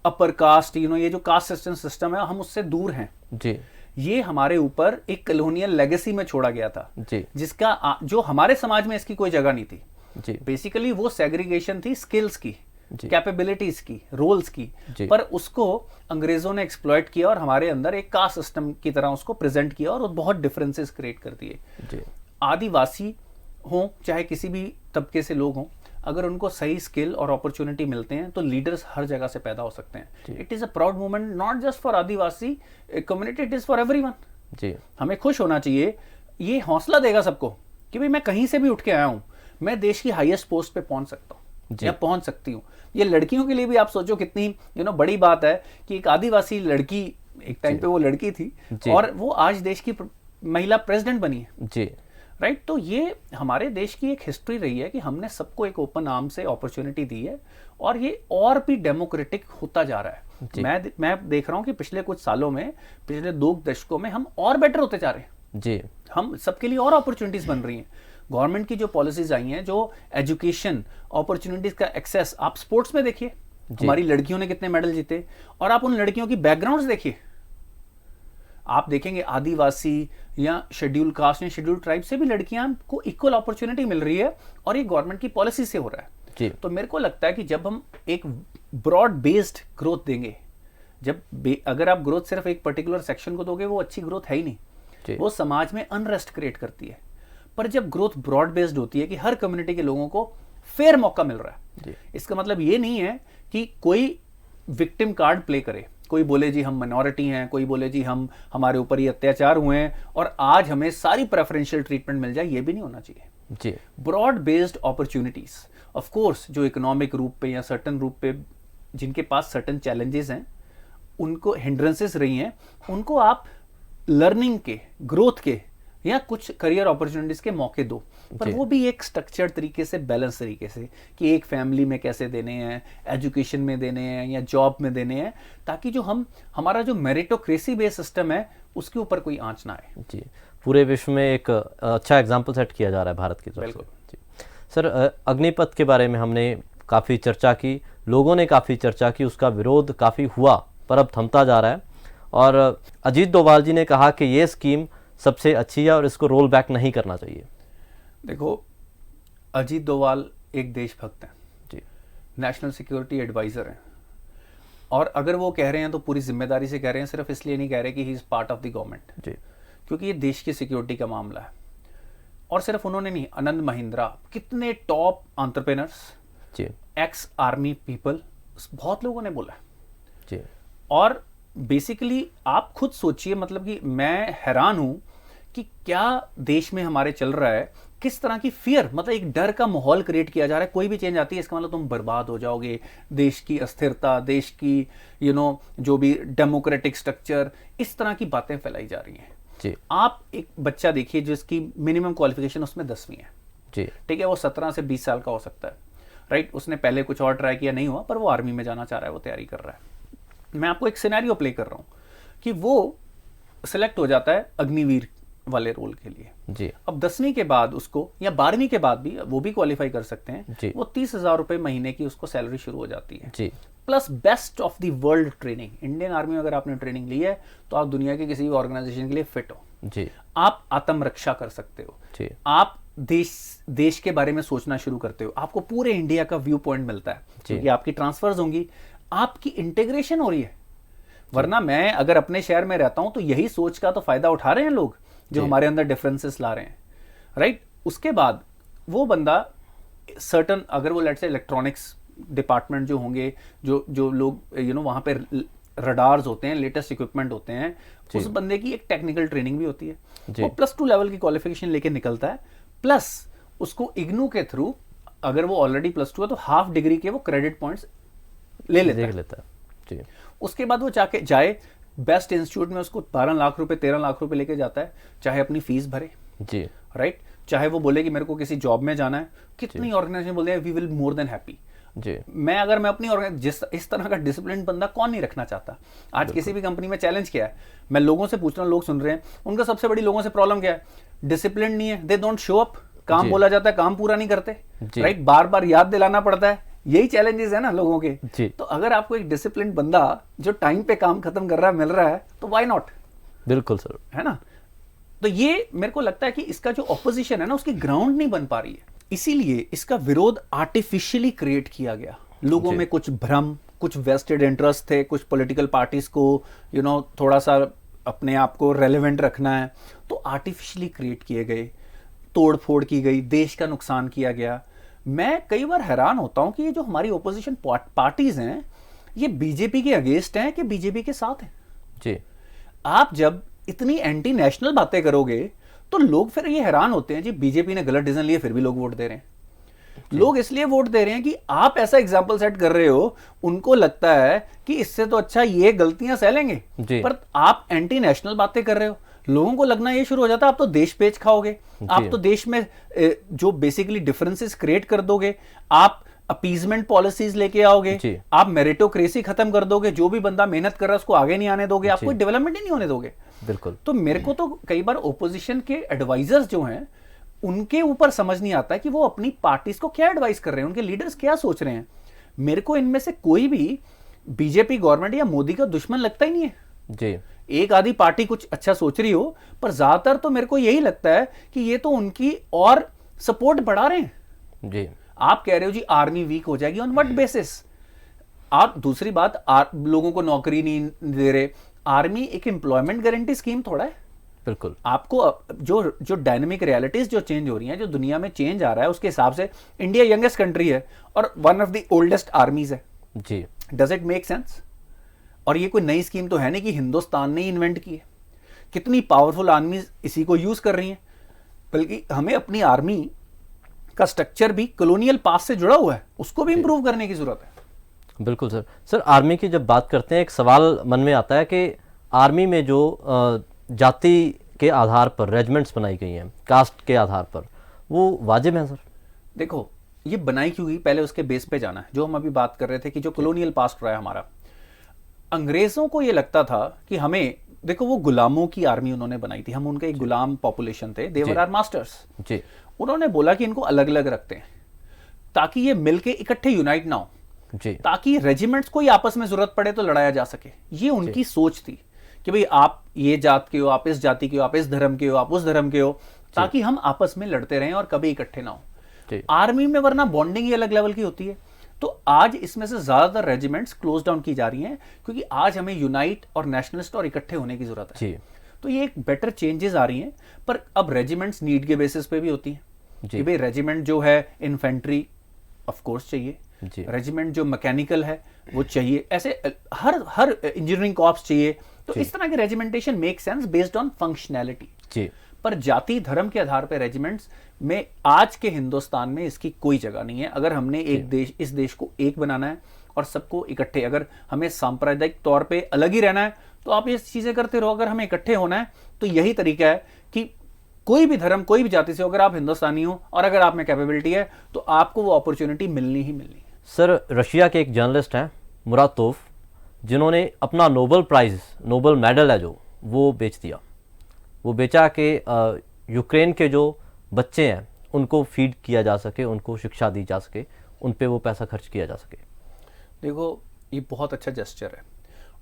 अपर कास्ट, ये जो कास्ट सिस्टम है हम उससे दूर हैं। जी। ये हमारे ऊपर एक कॉलोनियल लेगेसी में छोड़ा गया था जी। जिसका जो हमारे समाज में इसकी कोई जगह नहीं थी। जी। बेसिकली वो सेग्रीगेशन थी स्किल्स की, कैपेबिलिटीज की, रोल्स की, पर उसको अंग्रेजों ने एक्सप्लॉइट किया और हमारे अंदर एक कास्ट सिस्टम की तरह उसको प्रेजेंट किया और बहुत डिफरेंसेस क्रिएट कर दिए। आदिवासी हो चाहे किसी भी तबके से लोग हों, अगर उनको सही स्किल और अपॉर्चुनिटी मिलते हैं तो लीडर्स हर जगह से पैदा हो सकते हैं। It is a proud moment not just for Adivasi community, it is for everyone. जी। हमें खुश होना चाहिए। ये हौसला देगा सबको कि भाई मैं कहीं से भी उठ के आया हूं, मैं देश की हाईएस्ट पोस्ट पे पहुंच सकता हूं या पहुंच सकती हूं। ये लड़कियों के लिए भी आप सोचो कितनी बड़ी बात है कि एक आदिवासी लड़की, एक टाइम पे वो लड़की थी और वो आज देश की महिला प्रेसिडेंट बनी है। जी। राइट। तो ये हमारे देश की एक हिस्ट्री रही है कि हमने सबको एक ओपन आर्म से अपॉर्चुनिटी दी है और ये और भी डेमोक्रेटिक होता जा रहा है। मैं देख रहा हूं कि पिछले कुछ सालों में, पिछले 2 दशकों में हम और बेटर होते जा रहे हैं। जी। हम सबके लिए और अपॉर्चुनिटीज बन रही हैं। गवर्नमेंट की जो पॉलिसीज आई हैं, जो एजुकेशन अपॉर्चुनिटीज का एक्सेस, आप स्पोर्ट्स में देखिए हमारी लड़कियों ने कितने मेडल जीते और आप उन लड़कियों की बैकग्राउंड्स देखिए। आप देखेंगे आदिवासी या शेड्यूल कास्ट या शेड्यूल ट्राइब से भी लड़कियां को इक्वल अपॉर्चुनिटी मिल रही है और ये गवर्नमेंट की पॉलिसी से हो रहा है। जी। तो मेरे को लगता है कि जब हम एक ब्रॉड बेस्ड ग्रोथ देंगे, अगर आप ग्रोथ सिर्फ एक पर्टिकुलर सेक्शन को दोगे वो अच्छी ग्रोथ है ही नहीं, वो समाज में अनरेस्ट क्रिएट करती है। पर जब ग्रोथ ब्रॉड बेस्ड होती है कि हर कम्युनिटी के लोगों को फेयर मौका मिल रहा है, इसका मतलब ये नहीं है कि कोई विक्टिम कार्ड प्ले करे, कोई बोले जी हम माइनॉरिटी हैं, कोई बोले जी हमारे ऊपर ये अत्याचार हुए हैं और आज हमें सारी प्रेफरेंशियल ट्रीटमेंट मिल जाए, ये भी नहीं होना चाहिए। जी। Broad based opportunities, of course जो इकोनॉमिक रूप पे या सर्टन रूप पे जिनके पास सर्टन चैलेंजेस हैं, उनको हिंड्रेंसेस रही हैं, उनको आप लर्निंग के, ग्रोथ के या कुछ करियर अपॉर्चुनिटीज के मौके दो, पर वो भी एक स्ट्रक्चर्ड तरीके से, बैलेंस तरीके से कि एक फैमिली में कैसे देने हैं, एजुकेशन में देने हैं या जॉब में देने हैं, ताकि जो हमारा जो मेरिटोक्रेसी बेस्ड सिस्टम है उसके ऊपर कोई आंच ना आए। जी। पूरे विश्व में एक अच्छा एग्जाम्पल सेट किया जा रहा है भारत की तरफ से। जी सर, अग्निपथ के बारे में हमने काफ़ी चर्चा की, लोगों ने काफ़ी चर्चा की, उसका विरोध काफ़ी हुआ पर अब थमता जा रहा है और अजीत डोभाल जी ने कहा कि ये स्कीम सबसे अच्छी है और इसको रोल बैक नहीं करना चाहिए। देखो, अजीत डोभाल एक देशभक्त हैं जी, नेशनल सिक्योरिटी एडवाइजर हैं और अगर वो कह रहे हैं तो पूरी जिम्मेदारी से कह रहे हैं, सिर्फ इसलिए नहीं कह रहे कि he is part of the government जी, क्योंकि ये देश की सिक्योरिटी का मामला है। और सिर्फ उन्होंने नहीं, आनंद महिंद्रा, कितने टॉप एंटरप्रेन्योर्स, जी, एक्स आर्मी पीपल, बहुत लोगों ने बोला जी। और बेसिकली आप खुद सोचिए, मतलब कि मैं हैरान हूं कि क्या देश में हमारे चल रहा है, किस तरह की फियर, मतलब एक डर का माहौल क्रिएट किया जा रहा है। कोई भी चेंज आती है इसका मतलब तुम बर्बाद हो जाओगे, देश की अस्थिरता, देश की जो भी डेमोक्रेटिक स्ट्रक्चर, इस तरह की बातें फैलाई जा रही हैं। जी। आप एक बच्चा देखिए जिसकी मिनिमम क्वालिफिकेशन उसमें 10वीं है, जी, ठीक है, वो 17 से 20 साल का हो सकता है, राइट। उसने पहले कुछ और ट्राई किया, नहीं हुआ, पर वो आर्मी में जाना चाह रहा है, वो तैयारी कर रहा है। मैं आपको एक सिनेरियो प्ले कर रहा हूं कि वो सिलेक्ट हो जाता है अग्निवीर वाले रोल के लिए। जी। अब 10वीं के बाद उसको, या 12वीं के बाद भी वो भी क्वालिफाई कर सकते हैं जी। वो 30,000 रुपए महीने की उसको सैलरी शुरू हो जाती है, जी, plus best of the world training. Indian army में अगर आपने ट्रेनिंग ली है तो आप दुनिया के किसी भी ऑर्गेनाइजेशन के लिए फिट हो। जी आप आत्मरक्षा कर सकते हो, जी आप देश के बारे में सोचना शुरू करते हो, आपको पूरे इंडिया का व्यू पॉइंट मिलता है क्योंकि आपकी ट्रांसफर्स होंगी, आपकी इंटीग्रेशन हो रही है। वरना मैं अगर अपने शहर में रहता हूं तो यही सोच का तो फायदा उठा रहे हैं लोग जो हमारे अंदर डिफरेंसेस ला रहे हैं, राइट। उसके बाद वो बंदा सर्टन, अगर वो लेट्स से इलेक्ट्रॉनिक्स डिपार्टमेंट जो होंगे, जो लोग वहां पे रडार्स होते हैं, लेटेस्ट इक्विपमेंट होते हैं, उस बंदे की एक टेक्निकल ट्रेनिंग भी होती है, वो +2 लेवल की क्वालिफिकेशन लेके निकलता है, प्लस उसको इग्नू के थ्रू अगर वो ऑलरेडी +2 है तो हाफ डिग्री के वो क्रेडिट पॉइंट्स ले लेता है। जी उसके बाद वो जाए बेस्ट इंस्टीट्यूट में, उसको 12 लाख रुपए 13 लाख रुपए लेके जाता है, चाहे अपनी फीस भरे, जी राइट, चाहे वो बोले कि मेरे को किसी जॉब में जाना है, कितनी ऑर्गेनाइजेशन बोलते हैं वी विल मैं हैप्पी। जी मैं अपनी इस तरह का डिसिप्लिन बंदा कौन नहीं रखना चाहता। आज किसी भी कंपनी में चैलेंज क्या है, मैं लोगों से पूछ रहा हूँ, लोग सुन रहे हैं, उनका सबसे बड़ी लोगों से प्रॉब्लम क्या है, डिसिप्लिन नहीं है, दे डोंट शो अप, काम बोला जाता है काम पूरा नहीं करते, राइट, बार बार याद दिलाना पड़ता है, यही चैलेंजेस है ना लोगों के। तो अगर आपको एक डिसिप्लिन बंदा जो टाइम पे काम खत्म कर रहा है मिल रहा है तो व्हाई नॉट। बिल्कुल सर, है ना। तो ये मेरे को लगता है कि इसका जो ऑपोजिशन है ना उसकी ग्राउंड नहीं बन पा रही है, इसीलिए इसका विरोध आर्टिफिशियली क्रिएट किया गया। लोगों में कुछ भ्रम, कुछ वेस्टेड इंटरेस्ट थे, कुछ पॉलिटिकल पार्टीज को थोड़ा सा अपने आप को रेलेवेंट रखना है, तो आर्टिफिशियली क्रिएट किए गए, तोड़ फोड़ की गई, देश का नुकसान किया गया। मैं कई बार हैरान होता हूं कि ये जो हमारी ओपोजिशन पार्टीज हैं ये बीजेपी के अगेंस्ट हैं कि बीजेपी के साथ हैं। जी आप जब इतनी एंटी नेशनल बातें करोगे तो लोग फिर ये हैरान होते हैं जी बीजेपी ने गलत डिसीजन लिए फिर भी लोग वोट दे रहे हैं। लोग इसलिए वोट दे रहे हैं कि आप ऐसा एग्जाम्पल सेट कर रहे हो, उनको लगता है कि इससे तो अच्छा ये गलतियां सह लेंगे, पर आप एंटी नेशनल बातें कर रहे हो, लोगों को लगना ये शुरू हो जाता है आप तो देश पेच खाओगे, आप तो देश में जो बेसिकली डिफरेंसेस क्रिएट कर दोगे, आप अपीजमेंट पॉलिसीज लेके आओगे, आप मेरिटोक्रेसी खत्म कर दोगे, जो भी बंदा मेहनत कर रहा है उसको आगे नहीं आने दोगे, आप कोई डेवलपमेंट ही नहीं होने दोगे। बिल्कुल। तो मेरे को तो कई बार ओपोजिशन के एडवाइजर्स जो हैं उनके ऊपर समझ नहीं आता है कि वो अपनी पार्टीज को क्या एडवाइस कर रहे हैं, उनके लीडर्स क्या सोच रहे हैं। मेरे को इनमें से कोई भी बीजेपी गवर्नमेंट या मोदी का दुश्मन लगता ही नहीं है जी। एक आधी पार्टी कुछ अच्छा सोच रही हो, पर ज्यादातर तो मेरे को यही लगता है कि ये तो उनकी और सपोर्ट बढ़ा रहे हैं जी। आप कह रहे हो जी आर्मी वीक हो जाएगी, ऑन व्हाट बेसिस? आप दूसरी बात लोगों को नौकरी नहीं दे रहे, आर्मी एक एम्प्लॉयमेंट गारंटी स्कीम थोड़ा है। बिल्कुल। आपको जो डायनेमिक रियलिटीज जो चेंज हो रही हैं, जो दुनिया में चेंज आ रहा है, उसके हिसाब से इंडिया यंगेस्ट कंट्री है और one of the oldest armies है जी। Does it make sense? और ये कोई नई स्कीम तो है नहीं कि हिंदुस्तान ने इन्वेंट की है, कितनी पावरफुल आर्मी इसी को यूज कर रही है, बल्कि हमें अपनी आर्मी का स्ट्रक्चर भी कॉलोनियल पास्ट से जुड़ा हुआ है, उसको भी इंप्रूव करने की जरूरत है। बिल्कुल सर। सर आर्मी की जब बात करते हैं एक सवाल मन में आता है कि आर्मी में जो जाति के आधार पर रेजिमेंट्स बनाई गई हैं, कास्ट के आधार पर, वो वाजिब हैं सर? देखो ये बनाई क्यों गई, पहले उसके बेस पे जाना है। जो हम अभी बात कर रहे थे कि जो कॉलोनियल पास्ट रहा है हमारा, अंग्रेजों को ये लगता था कि हमें, देखो वो गुलामों की आर्मी उन्होंने बनाई थी, हम उनके एक गुलाम पॉपुलेशन थे, दे वर आवर मास्टर्स जी। उन्होंने बोला कि इनको अलग अलग रखते हैं ताकि ये मिलके इकट्ठे यूनाइट ना हो जी, ताकि रेजिमेंट्स को आपस में जरूरत पड़े तो लड़ाया जा सके। ये उनकी सोच थी कि भाई आप ये जात के हो, आप इस जाति के हो, आप इस धर्म के हो, आप उस धर्म के हो, ताकि हम आपस में लड़ते रहें और कभी इकट्ठे ना हो। आर्मी में वरना बॉन्डिंग ही अलग लेवल की होती है। तो आज इसमें से ज्यादातर रेजिमेंट्स क्लोज डाउन की जा रही हैं क्योंकि आज हमें यूनाइट और नेशनलिस्ट और इकट्ठे होने की जरूरत है। तो ये एक बेटर चेंजेस आ रही हैं, पर अब रेजिमेंट्स नीड के बेसिस पे भी होती हैं कि भाई रेजिमेंट जो है इन्फेंट्री ऑफ कोर्स चाहिए, रेजिमेंट जो मैकेनिकल है वो चाहिए, ऐसे हर इंजीनियरिंग कॉर्प्स चाहिए। तो इस तरह के regimentation make sense based on functionality. पर जाति धर्म के आधार पर रेजिमेंट्स में आज के हिंदुस्तान में इसकी कोई जगह नहीं है। अगर हमने इस देश को एक बनाना है और सबको इकट्ठे, अगर हमें सांप्रदायिक तौर पे अलग ही रहना है तो आप ये चीजें करते रहो। अगर हमें इकट्ठे होना है तो यही तरीका है कि कोई भी धर्म कोई भी जाति से, अगर आप हिंदुस्तानी हो और अगर आप में कैपेबिलिटी है तो आपको वो अपॉर्चुनिटी मिलनी ही मिलनी है। सर रशिया के एक जर्नलिस्ट हैं मुरातोव, जिन्होंने अपना नोबेल प्राइज, नोबेल मेडल है जो, वो बेच दिया। वो बेचा कि यूक्रेन के जो बच्चे हैं उनको फीड किया जा सके, उनको शिक्षा दी जा सके, उन पे वो पैसा खर्च किया जा सके। देखो ये बहुत अच्छा जेस्चर है,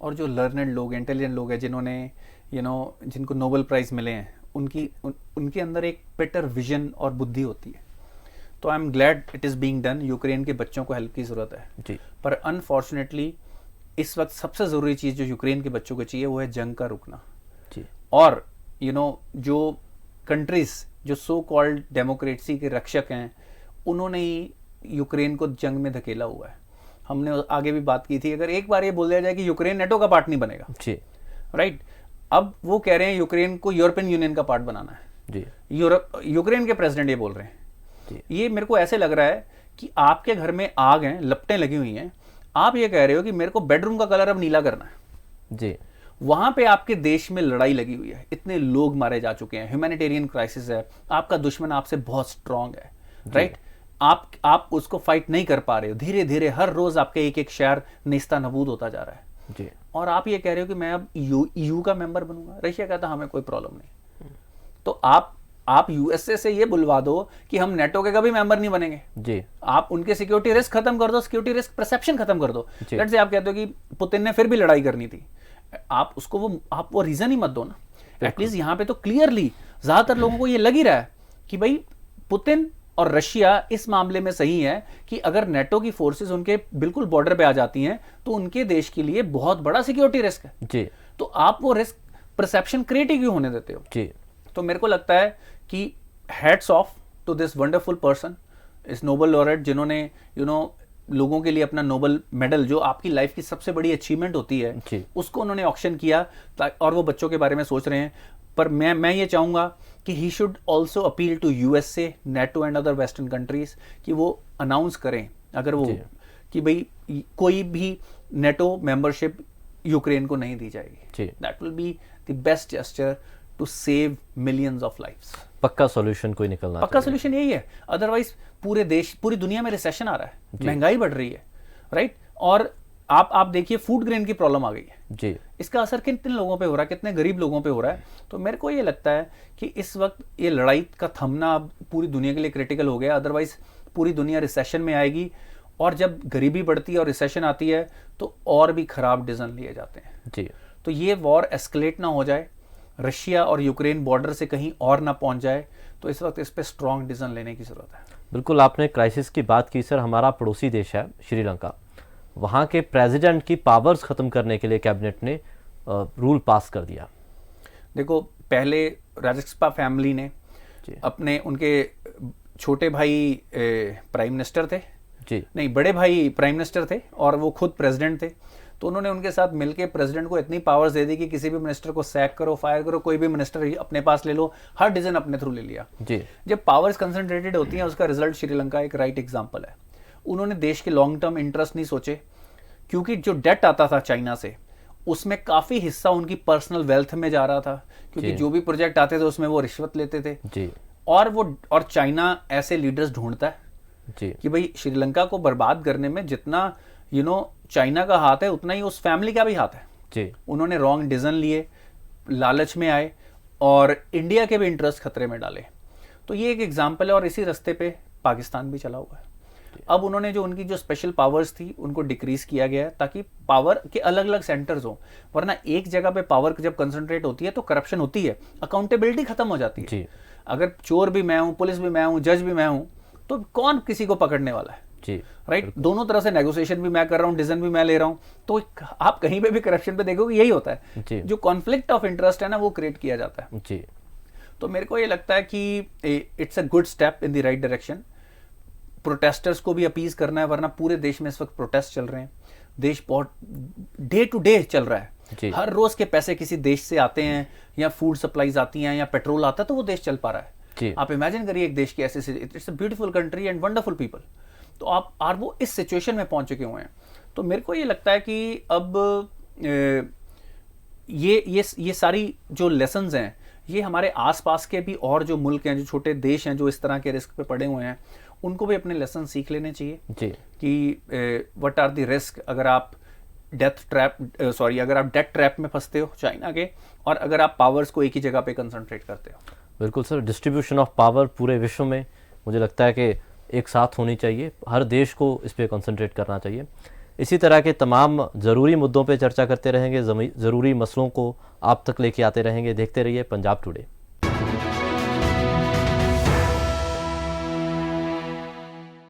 और जो लर्नेड लोग, इंटेलिजेंट लोग हैं जिन्होंने जिनको नोबेल प्राइज मिले हैं, उनके अंदर एक बेटर विजन और बुद्धि होती है। तो I am glad it is being done. Ukraine के बच्चों को हेल्प की ज़रूरत है जी। पर अनफॉर्चुनेटली इस वक्त सबसे ज़रूरी चीज़ जो यूक्रेन के बच्चों को चाहिए वो है जंग का रुकना। जी। और जो कंट्रीज जो सो कॉल्ड डेमोक्रेसी के रक्षक हैं, उन्होंने ही यूक्रेन को जंग में धकेला हुआ है। हमने आगे भी बात की थी, अगर एक बार ये बोल दिया जाए कि यूक्रेन नेटो का पार्ट नहीं बनेगा, जी, राइट, अब वो कह रहे हैं यूक्रेन को यूरोपियन यूनियन का पार्ट बनाना है। जी। यूक्रेन के प्रेसिडेंट ये बोल रहे हैं। जी। ये मेरे को ऐसे लग रहा है कि आपके घर में आग है, लपटें लगी हुई हैं, आप ये कह रहे हो कि मेरे को बेडरूम का कलर अब नीला करना है। जी। वहां पे आपके देश में लड़ाई लगी हुई है, इतने लोग मारे जा चुके हैं, ह्यूमैनिटेरियन क्राइसिस है, आपका दुश्मन आपसे बहुत स्ट्रांग है, राइट, आप उसको फाइट नहीं कर पा रहे हो। धीरे धीरे हर रोज आपके एक एक शहर नेस्ता नबूद होता जा रहा है। जी। और आप ये कह रहे हो कि मैं अब ईयू का मेंबर बनूंगा। रशिया कहता हमें कोई प्रॉब्लम नहीं। तो आप यूएसए से ये बुलवा दो कि हम नेटो के कभी मेंबर नहीं बनेंगे। जी। आप उनके सिक्योरिटी रिस्क खत्म कर दो, सिक्योरिटी रिस्क परसेप्शन खत्म कर दो। जी। लेट्स से आप कहते हो कि पुतिन ने फिर भी लड़ाई करनी थी, आप उसको आप वो रीजन ही मत दो ना। एटलीस्ट यहां पे तो क्लियरली ज्यादातर लोगों को ये लग ही रहा है कि भाई पुतिन और रशिया इस मामले में सही है कि अगर नेटो की फोर्सेस उनके बिल्कुल बॉर्डर पे आ जाती हैं तो उनके देश के लिए बहुत बड़ा सिक्योरिटी रिस्क है। जी। तो आप वो रिस्क परसेप्शन क्रिएट ही क्यों होने देते हो? जी। तो मेरे को लगता है कि hats off to this wonderful person, इस नोबेल लॉरेट, जिन्होंने लोगों के लिए अपना नोबेल मेडल, जो आपकी लाइफ की सबसे बड़ी अचीवमेंट होती है, जी। उसको उन्होंने ऑक्शन किया और वो बच्चों के बारे में सोच रहे हैं। पर मैं ये चाहूंगा कि he should also appeal to USA, NATO and other western countries कि वो अनाउंस करें अगर वो कि भाई कोई भी नेटो मेंबरशिप यूक्रेन को नहीं दी जाएगी। That will be the best gesture to save millions of lives. पक्का सॉल्यूशन कोई निकलना, पक्का सॉल्यूशन यही है। अदरवाइज पूरी दुनिया में रिसेशन आ रहा है, महंगाई बढ़ रही है, राइट, और आप देखिए फूड ग्रेन की प्रॉब्लम आ गई है जी। इसका असर कितने लोगों पे हो रहा है, कितने गरीब लोगों पे हो रहा है। तो मेरे को ये लगता है कि इस वक्त ये लड़ाई का थमना अब पूरी दुनिया के लिए क्रिटिकल हो गया। अदरवाइज पूरी दुनिया रिसेशन में आएगी, और जब गरीबी बढ़ती है और रिसेशन आती है तो और भी खराब डिसीजन लिए जाते हैं। जी। तो ये वॉर एस्केलेट ना हो जाए, रशिया और यूक्रेन बॉर्डर से कहीं और ना पहुंच जाए, तो इस वक्त इस पे स्ट्रॉन्ग डिसीजन लेने की जरूरत है। बिल्कुल, आपने क्राइसिस की बात की सर। हमारा पड़ोसी देश है श्रीलंका, वहाँ के प्रेसिडेंट की पावर्स ख़त्म करने के लिए कैबिनेट ने रूल पास कर दिया। देखो, पहले राजपक्षे फैमिली ने अपने, उनके छोटे भाई प्राइम मिनिस्टर थे, जी नहीं, बड़े भाई प्राइम मिनिस्टर थे और वो खुद प्रेसिडेंट थे, तो उन्होंने उनके साथ मिलके प्रेसिडेंट को इतनी पावर्स दे दी कि किसी भी मिनिस्टर को सैक करो, फायर करो, कोई भी मिनिस्टर अपने पास ले लो, हर डिसीजन अपने थ्रू ले लिया। जी। जब पावर्स कंसंट्रेटेड होती हैं, उसका रिजल्ट श्रीलंका एक राइट एग्जांपल है। उन्होंने देश के लॉन्ग टर्म इंटरेस्ट नहीं सोचे, क्योंकि जो डेट आता था चाइना से, उसमें काफी हिस्सा उनकी पर्सनल वेल्थ में जा रहा था, क्योंकि जो भी प्रोजेक्ट आते थे उसमें वो रिश्वत लेते थे। जी। और चाइना ऐसे लीडर्स ढूंढता है जी कि भाई श्रीलंका को बर्बाद करने में जितना चाइना का हाथ है, उतना ही उस फैमिली का भी हाथ है। जी। उन्होंने रॉन्ग डिसीजन लिए, लालच में आए और इंडिया के भी इंटरेस्ट खतरे में डाले। तो ये एक एग्जाम्पल है, और इसी रास्ते पे पाकिस्तान भी चला हुआ है। अब उन्होंने जो उनकी जो स्पेशल पावर्स थी उनको डिक्रीज किया गया है, ताकि पावर के अलग अलग सेंटर्स हो, वरना एक जगह पे पावर जब कंसंट्रेट होती है तो करप्शन होती है, अकाउंटेबिलिटी खत्म हो जाती है। जी। अगर चोर भी मैं हूं, पुलिस भी मैं हूं, जज भी मैं हूं, तो कौन किसी को पकड़ने वाला है? जी। राइट, दोनों तरह से नेगोशिएशन भी मैं कर रहा हूं, डिसीजन भी मैं ले रहा हूं, तो आप कहीं पे भी करप्शन पे देखोगे यही होता है। जी। जो कॉन्फ्लिक्ट ऑफ इंटरेस्ट है ना, वो क्रिएट किया जाता है। जी। तो मेरे को ये लगता है कि it's a good step in the right direction. Protesters को भी अपीज करना है, वरना पूरे देश में इस वक्त प्रोटेस्ट चल रहे हैं। देश बहुत डे टू डे चल रहा है, हर रोज के पैसे किसी देश से आते हैं, या फूड सप्लाईज आती हैं, या पेट्रोल आता है, तो वो देश चल पा रहा है। आप इमेजिन करिए एक देश की ऐसे, it's a beautiful country and wonderful people, तो आप वो इस सिचुएशन में पहुंच चुके हुए हैं। तो मेरे को ये लगता है कि अब ये सारी जो लेसन्स हैं, ये हमारे आसपास के भी और जो मुल्क हैं, जो छोटे देश हैं, जो इस तरह के रिस्क पे पड़े हुए हैं, उनको भी अपने लेसन सीख लेने चाहिए जी। कि व्हाट आर द रिस्क अगर आप अगर आप डेट ट्रैप में फंसते हो चाइना के, और अगर आप पावर्स को एक ही जगह पे कंसंट्रेट करते हो। बिल्कुल सर, डिस्ट्रीब्यूशन ऑफ पावर पूरे विश्व में मुझे लगता है कि एक साथ होनी चाहिए, हर देश को इस पर कंसंट्रेट करना चाहिए। इसी तरह के तमाम ज़रूरी मुद्दों पर चर्चा करते रहेंगे, ज़रूरी मसलों को आप तक लेके आते रहेंगे। देखते रहिए पंजाब टुडे।